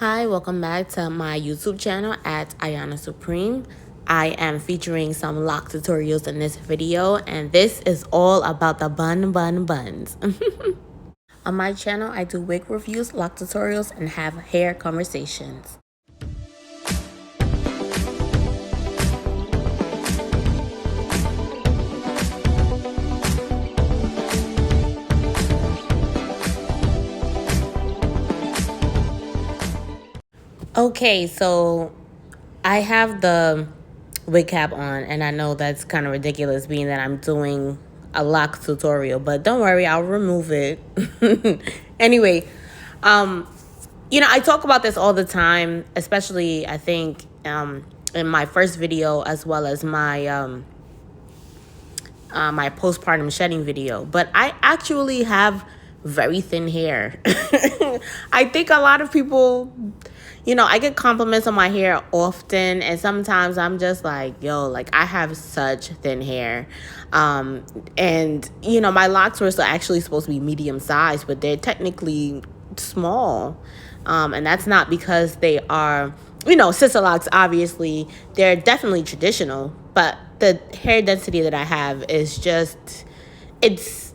Hi, welcome back to my YouTube channel at Ayana Supreme. I am featuring some lock tutorials in this video, and this is all about the buns. On my channel, I do wig reviews, lock tutorials, and have hair conversations. Okay, so I have the wig cap on, and I know that's kind of ridiculous being that I'm doing a lock tutorial, but don't worry, I'll remove it. Anyway, I talk about this all the time, especially I think in my first video as well as my my postpartum shedding video, but I actually have very thin hair. I think a lot of people, I get compliments on my hair often, and sometimes I'm just like, yo, like I have such thin hair. And my locks were actually supposed to be medium size, but they're technically small. And that's not because they are, sister locks, obviously, they're definitely traditional, but the hair density that I have is just, it's,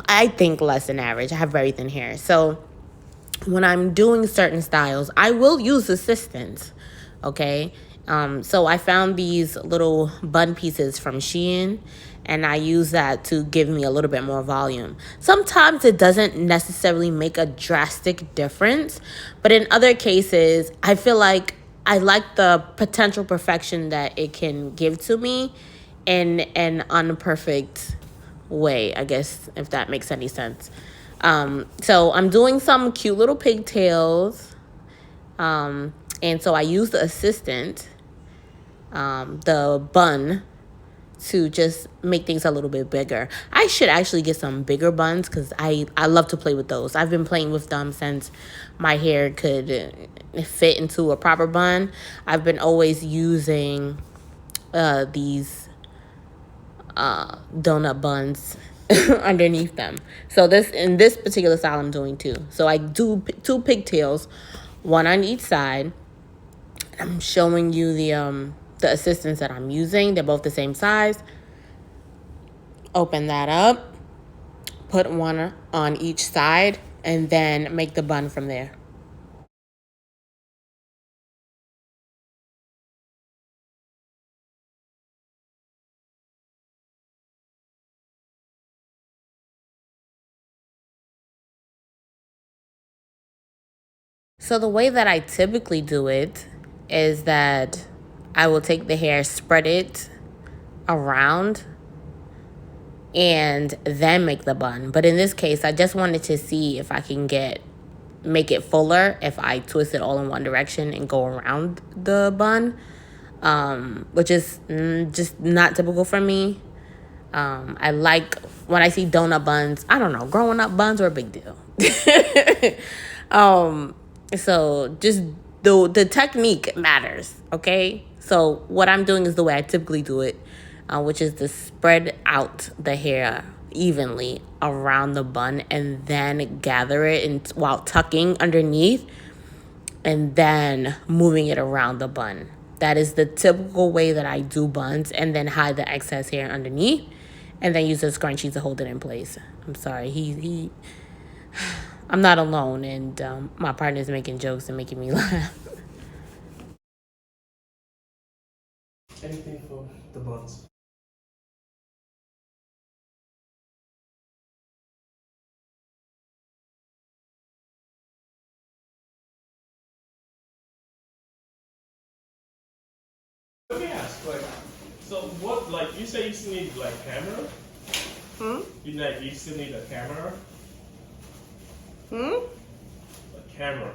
I think, less than average. I have very thin hair. So when I'm doing certain styles, I will use assistants, okay? So I found these little bun pieces from Shein, and I use that to give me a little bit more volume. Sometimes it doesn't necessarily make a drastic difference, but in other cases, I feel like I like the potential perfection that it can give to me in an unperfect way, I guess, if that makes any sense. So I'm doing some cute little pigtails. And so I use the assistant, the bun, to just make things a little bit bigger. I should actually get some bigger buns because I love to play with those. I've been playing with them since my hair could fit into a proper bun. I've been always using these donut buns underneath them. So in this particular style, I'm doing two. So I do two pigtails, one on each side. I'm showing you the assistants that I'm using. They're both the same size. Open that up, put one on each side, and then make the bun from there. So the way that I typically do it is that I will take the hair, spread it around, and then make the bun. But in this case, I just wanted to see if I can make it fuller if I twist it all in one direction and go around the bun, which is just not typical for me. I like when I see donut buns. I don't know, growing up, buns are a big deal. So just the technique matters, okay? So what I'm doing is the way I typically do it, which is to spread out the hair evenly around the bun and then gather it while tucking underneath and then moving it around the bun. That is the typical way that I do buns, and then hide the excess hair underneath and then use the scrunchie to hold it in place. I'm sorry, I'm not alone, and my partner's making jokes and making me laugh. Anything for the buns. Let me ask, so what, you say you still need, camera? You still need a camera? A camera?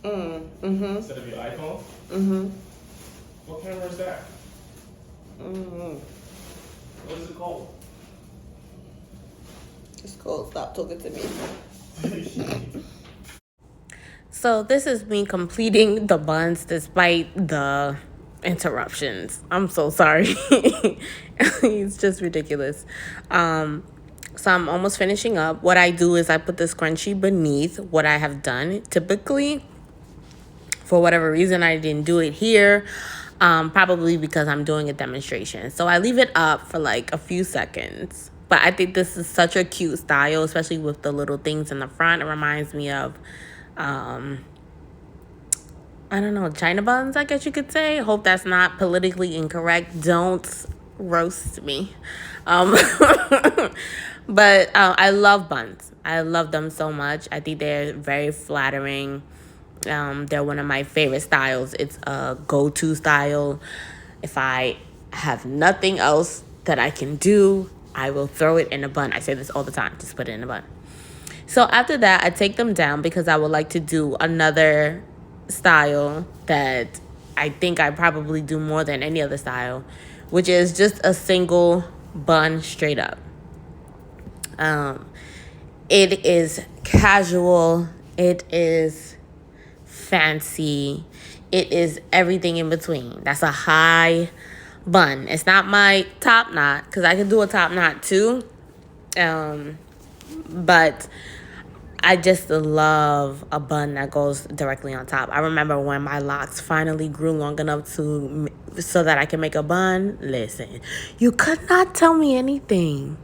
Instead of your iPhone? What camera is that? What is it called? It's cool. Stop talking to me. So this is me completing the buns despite the interruptions. I'm so sorry. It's just ridiculous. So I'm almost finishing up. What I do is I put the scrunchie beneath what I have done. Typically, For whatever reason, I didn't do it here. Probably because I'm doing a demonstration. So I leave it up for like a few seconds. But I think this is such a cute style, especially with the little things in the front. It reminds me of, I don't know, China buns, I guess you could say. Hope that's not politically incorrect. Don't roast me. Um, but I love buns. I love them so much. I think they're very flattering. They're one of my favorite styles. It's a go-to style. If I have nothing else that I can do, I will throw it in a bun. I say this all the time. Just put it in a bun. So after that, I take them down because I would like to do another style that I think I probably do more than any other style, which is just a single bun straight up. It is casual. It is fancy. It is everything in between. That's a high bun. It's not my top knot because I can do a top knot too. But I just love a bun that goes directly on top. I remember when my locks finally grew long enough so that I can make a bun. Listen, you could not tell me anything.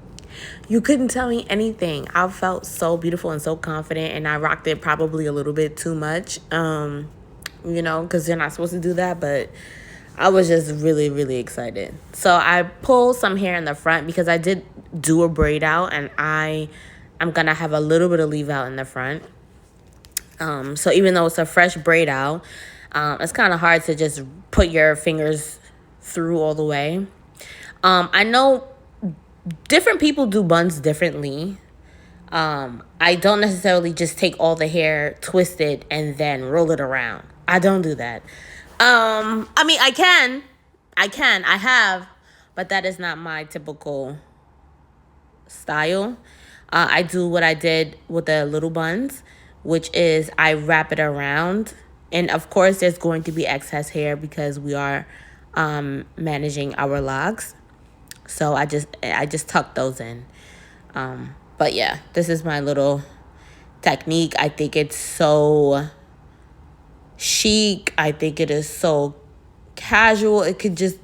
You couldn't tell me anything. I felt so beautiful and so confident, and I rocked it probably a little bit too much, because you're not supposed to do that, but I was just really, really excited. So I pulled some hair in the front because I did do a braid out, and I'm going to have a little bit of leave out in the front. So even though it's a fresh braid out, it's kind of hard to just put your fingers through all the way. I know different people do buns differently. I don't necessarily just take all the hair, twist it, and then roll it around. I don't do that. I mean, I have, but that is not my typical style. I do what I did with the little buns, which is I wrap it around. And of course, there's going to be excess hair because we are managing our locks. So I just tuck those in. But yeah, this is my little technique. I think it's so chic. I think it is so casual. It could just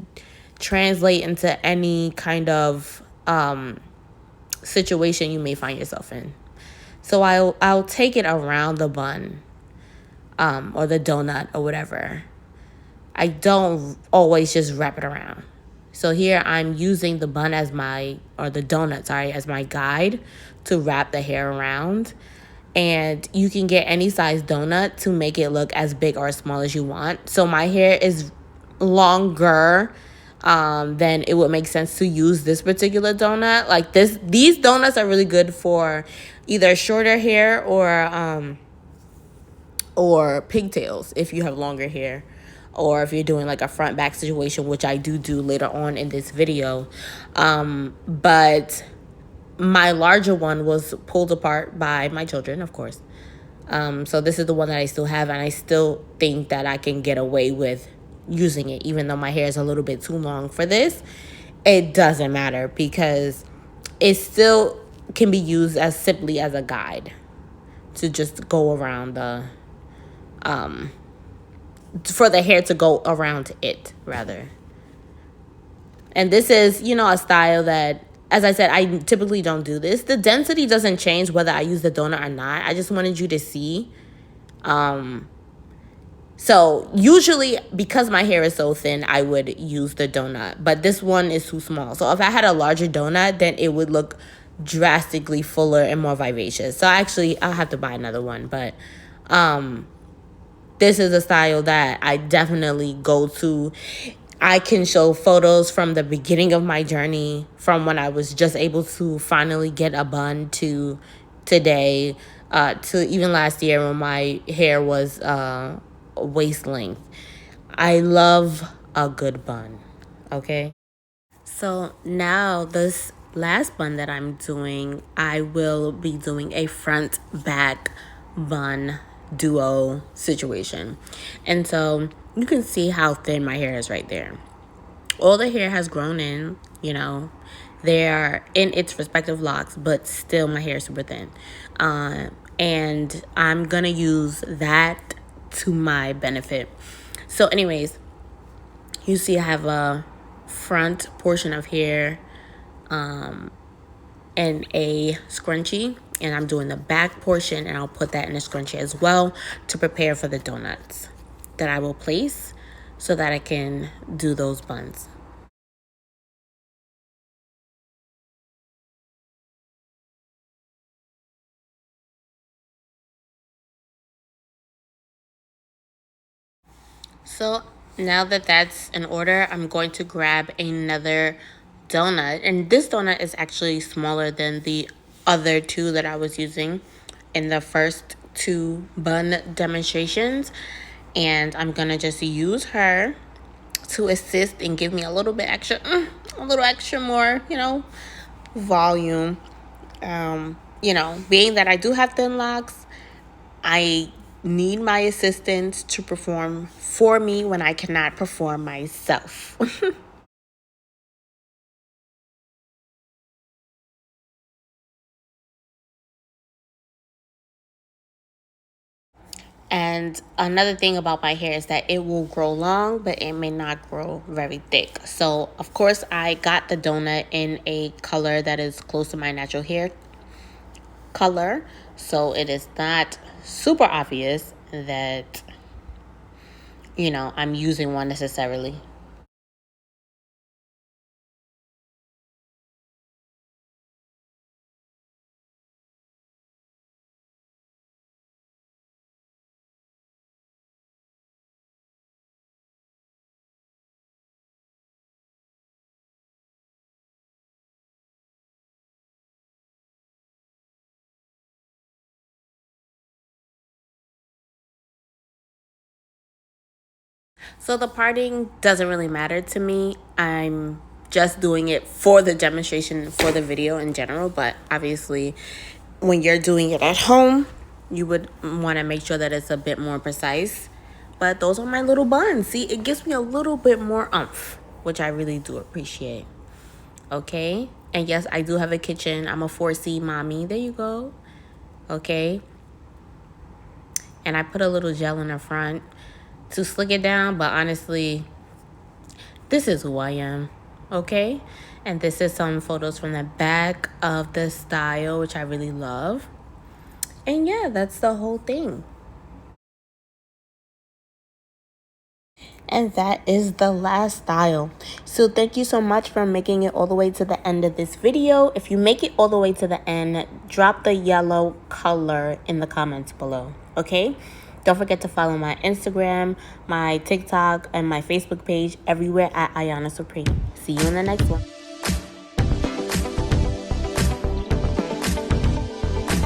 translate into any kind of situation you may find yourself in. So I'll take it around the bun or the donut or whatever. I don't always just wrap it around. So here I'm using the bun as the donut, as my guide to wrap the hair around. And you can get any size donut to make it look as big or as small as you want. So my hair is longer then it would make sense to use this particular donut. Like these donuts are really good for either shorter hair or pigtails if you have longer hair, or if you're doing like a front back situation, which I do later on in this video. But my larger one was pulled apart by my children, of course. So this is the one that I still have, and I still think that I can get away with using it, even though my hair is a little bit too long for this. It doesn't matter because it still can be used as simply as a guide to just go around for the hair to go around it, rather. And this is, a style that, as I said, I typically don't do this. The density doesn't change whether I use the donut or not. I just wanted you to see. So usually, because my hair is so thin, I would use the donut. But this one is too small. So if I had a larger donut, then it would look drastically fuller and more vivacious. So actually, I'll have to buy another one. But this is a style that I definitely go to. I can show photos from the beginning of my journey, from when I was just able to finally get a bun to today, to even last year when my hair was waist length. I love a good bun, okay? So now this last bun that I'm doing, I will be doing a front back bun duo situation. And so you can see how thin my hair is right there. All the hair has grown in, they're in its respective locks, but still my hair is super thin. And I'm gonna use that to my benefit. So anyways, you see I have a front portion of hair and a scrunchie, and I'm doing the back portion, and I'll put that in a scrunchie as well to prepare for the donuts that I will place so that I can do those buns. So now that that's in order, I'm going to grab another donut. And this donut is actually smaller than the other two that I was using in the first two bun demonstrations. And I'm going to just use her to assist and give me a little bit extra, a little extra more, volume. Being that I do have thin locks, I need my assistant to perform for me when I cannot perform myself. And another thing about my hair is that it will grow long, but it may not grow very thick. So, of course, I got the donut in a color that is close to my natural hair color. So it is not super obvious that, I'm using one necessarily. So the parting doesn't really matter to me. I'm just doing it for the demonstration, for the video in general. But obviously, when you're doing it at home, you would want to make sure that it's a bit more precise. But those are my little buns. See, it gives me a little bit more oomph, which I really do appreciate. Okay? And yes, I do have a kitchen. I'm a 4C mommy. There you go. Okay? And I put a little gel in the front to slick it down, but honestly, this is who I am, okay? And this is some photos from the back of the style, which I really love. And yeah, that's the whole thing. And that is the last style. So thank you so much for making it all the way to the end of this video. If you make it all the way to the end, drop the yellow color in the comments below, okay? Don't forget to follow my Instagram, my TikTok, and my Facebook page everywhere at Ayana Supreme. See you in the next one.